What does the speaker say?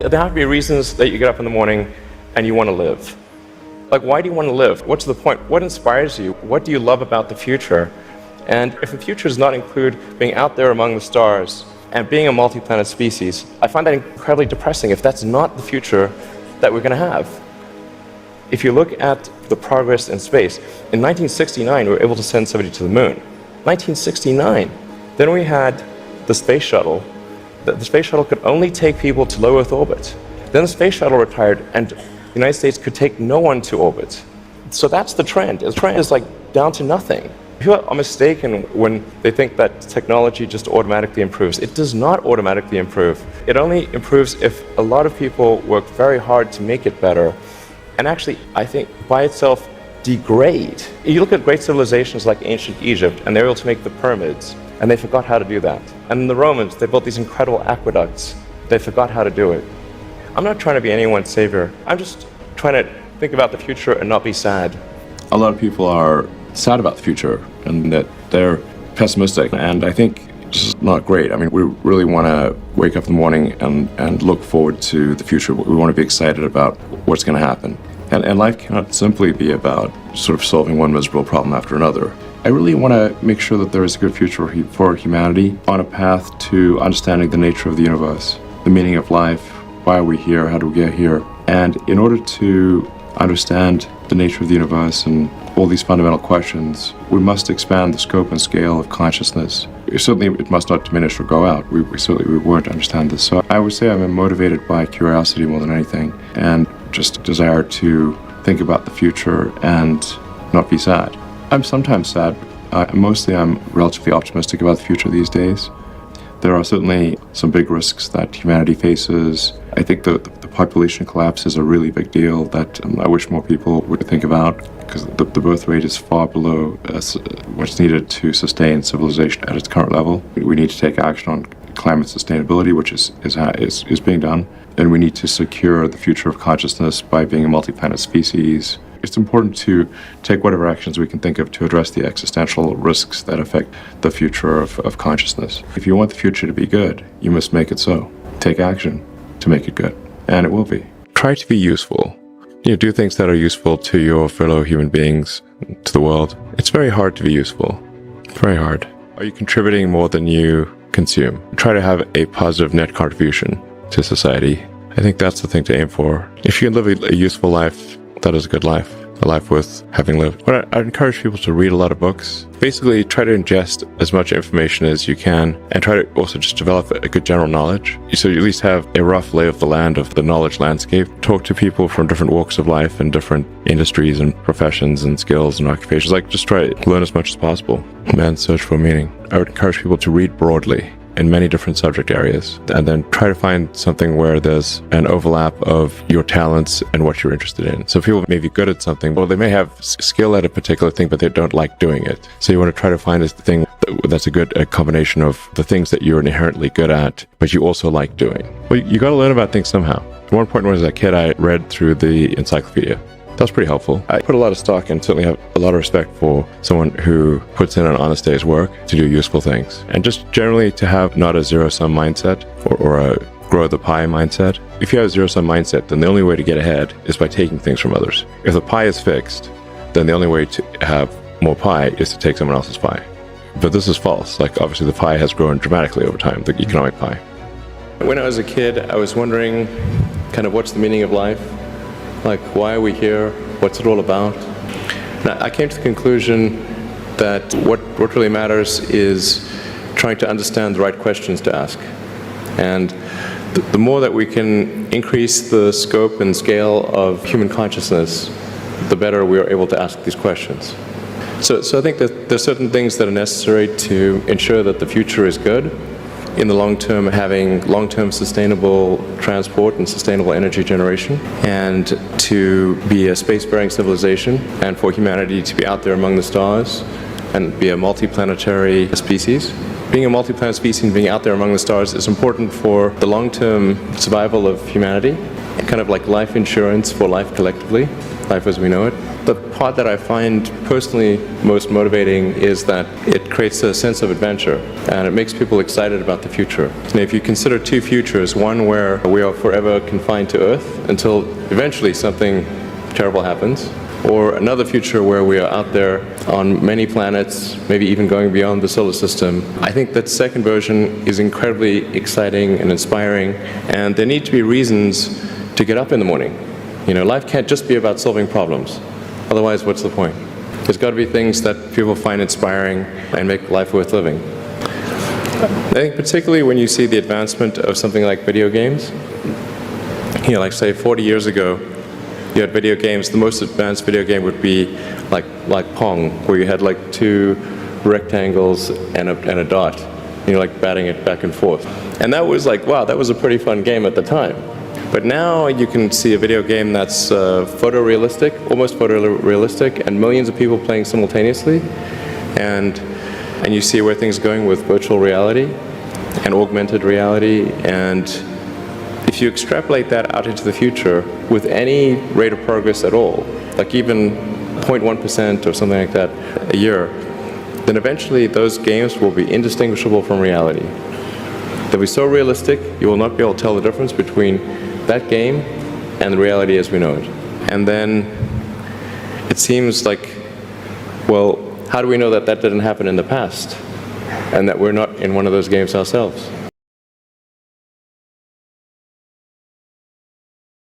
There have to be reasons that you get up in the morning and you want to live. Like, why do you want to live? What's the point? What inspires you? What do you love about the future? And if the future does not include being out there among the stars and being a multi-planet species, I find that incredibly depressing if that's not the future that we're going to have. If you look at the progress in space, in 1969 we were able to send somebody to the moon. 1969. Then we had the space shuttle. The space shuttle could only take people to low Earth orbit. Then the space shuttle retired and the United States could take no one to orbit. So that's the trend. The trend is like down to nothing. People are mistaken when they think that technology just automatically improves. It does not automatically improve. It only improves if a lot of people work very hard to make it better. And actually, I think by itself, degrade. You look at great civilizations like ancient Egypt, and they were able to make the pyramids, and they forgot how to do that. And the Romans, they built these incredible aqueducts. They forgot how to do it. I'm not trying to be anyone's savior. I'm just trying to think about the future and not be sad. A lot of people are sad about the future and that they're pessimistic, and I think this is not great. I mean, we really want to wake up in the morning and look forward to the future. We want to be excited about what's going to happen. And life cannot simply be about sort of solving one miserable problem after another. I really want to make sure that there is a good future for humanity on a path to understanding the nature of the universe, the meaning of life, why are we here, how do we get here? And in order to understand the nature of the universe and all these fundamental questions, we must expand the scope and scale of consciousness. Certainly, it must not diminish or go out. We won't understand this. So I would say I'm motivated by curiosity more than anything, and just desire to think about the future and not be sad. I'm sometimes sad. Mostly I'm relatively optimistic about the future these days. There are certainly some big risks that humanity faces. I think the population collapse is a really big deal that I wish more people would think about, because the birth rate is far below what's needed to sustain civilization at its current level. We need to take action on climate sustainability, which is being done, and we need to secure the future of consciousness by being a multi-planet species. It's important to take whatever actions we can think of to address the existential risks that affect the future of consciousness. If you want the future to be good, you must make it so. Take action to make it good, and it will be. Try to be useful. Do things that are useful to your fellow human beings, to the world. It's very hard to be useful. Very hard. Are you contributing more than you consume? Try to have a positive net contribution to society. I think that's the thing to aim for. If you can live a useful life, that is a good life. A life worth having lived. But I encourage people to read a lot of books. Basically, try to ingest as much information as you can, and try to also just develop a good general knowledge. So you at least have a rough lay of the land of the knowledge landscape. Talk to people from different walks of life and different industries and professions and skills and occupations. Like, just try to learn as much as possible. Man's search for meaning. I would encourage people to read broadly in many different subject areas, and then try to find something where there's an overlap of your talents and what you're interested in. So people may be good at something, well, they may have skill at a particular thing, but they don't like doing it. So you want to try to find a thing that's a combination of the things that you're inherently good at, but you also like doing. Well, you got to learn about things somehow. At one point when I was a kid, I read through the encyclopedia. That was pretty helpful. I put a lot of stock and certainly have a lot of respect for someone who puts in an honest day's work to do useful things. And just generally to have not a zero-sum mindset or a grow the pie mindset. If you have a zero-sum mindset, then the only way to get ahead is by taking things from others. If the pie is fixed, then the only way to have more pie is to take someone else's pie. But this is false. Like, obviously the pie has grown dramatically over time, the economic pie. When I was a kid, I was wondering kind of what's the meaning of life? Like, why are we here? What's it all about? And I came to the conclusion that what really matters is trying to understand the right questions to ask. And the more that we can increase the scope and scale of human consciousness, the better we are able to ask these questions. So I think that there's certain things that are necessary to ensure that the future is good. In the long term, having long-term sustainable transport and sustainable energy generation, and to be a space-faring civilization, and for humanity to be out there among the stars and be a multi-planetary species. Being a multi-planet species and being out there among the stars is important for the long-term survival of humanity, kind of like life insurance for life collectively, life as we know it. The part that I find personally most motivating is that it creates a sense of adventure and it makes people excited about the future. And if you consider two futures, one where we are forever confined to Earth until eventually something terrible happens, or another future where we are out there on many planets, maybe even going beyond the solar system. I think that second version is incredibly exciting and inspiring, and there need to be reasons to get up in the morning. You know, life can't just be about solving problems. Otherwise, what's the point? There's got to be things that people find inspiring and make life worth living. I think particularly when you see the advancement of something like video games, you know, like say 40 years ago, you had video games. The most advanced video game would be like Pong, where you had like two rectangles and a dot, and you're like batting it back and forth. And that was like, wow, that was a pretty fun game at the time. But now you can see a video game that's photorealistic, almost photorealistic, and millions of people playing simultaneously. And you see where things are going with virtual reality and augmented reality. And if you extrapolate that out into the future with any rate of progress at all, like even 0.1% or something like that a year, then eventually those games will be indistinguishable from reality. They'll be so realistic, you will not be able to tell the difference between that game and the reality as we know it. And then it seems like, well, how do we know that that didn't happen in the past and that we're not in one of those games ourselves?